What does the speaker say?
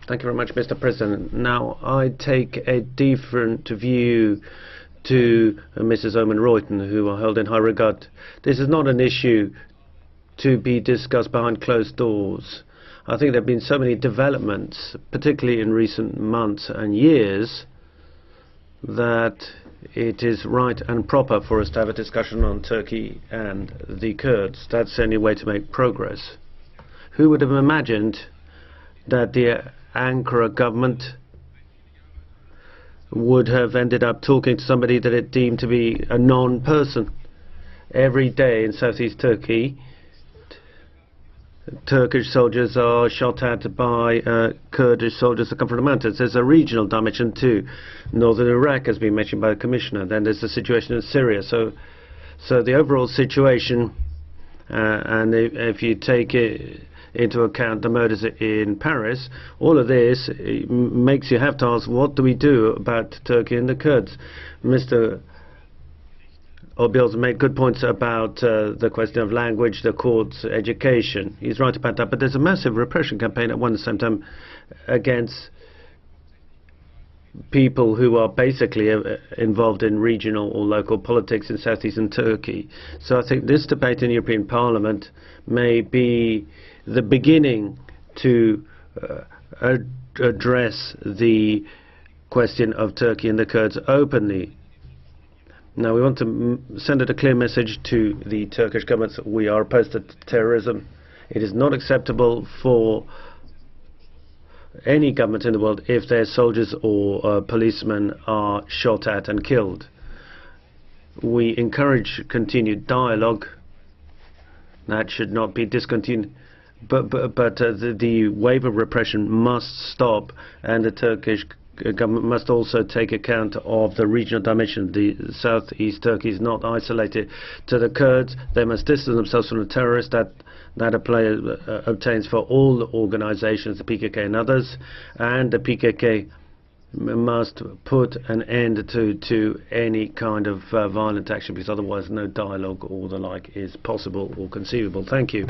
Thank you very much, Mr. President. Now, I take a different view to Mrs. Oomen-Ruijten, who I hold in high regard. This is not an issue to be discussed behind closed doors. I think there have been so many developments, particularly in recent months and years, that it is right and proper for us to have a discussion on Turkey and the Kurds. That's the only way to make progress. Who would have imagined that the Ankara government would have ended up talking to somebody that it deemed to be a non-person? Every day in southeast Turkey, Turkish soldiers are shot at by Kurdish soldiers that come from the mountains. There's a regional dimension too. Northern Iraq has been mentioned by the Commissioner. Then there's the situation in Syria. So the overall situation, and if you take it into account the murders in Paris, all of this makes you have to ask, what do we do about Turkey and the Kurds? Mr. Obil's made good points about the question of language, the courts, education. He's right about that, but there's a massive repression campaign at one and the same time against people who are basically involved in regional or local politics in southeastern Turkey. So I think this debate in the European Parliament may be the beginning to address the question of Turkey and the Kurds openly. Now, we want to send a clear message to the Turkish government that we are opposed to terrorism. It is not acceptable for any government in the world if their soldiers or policemen are shot at and killed. We encourage continued dialogue. That should not be discontinued. But the wave of repression must stop, and the Turkish government must also take account of the regional dimension. The southeast Turkey is not isolated to the Kurds. They must distance themselves from the terrorists. That obtains for all the organizations, the PKK and others, and the PKK must put an end to any kind of violent action, because otherwise no dialogue or the like is possible or conceivable. Thank you.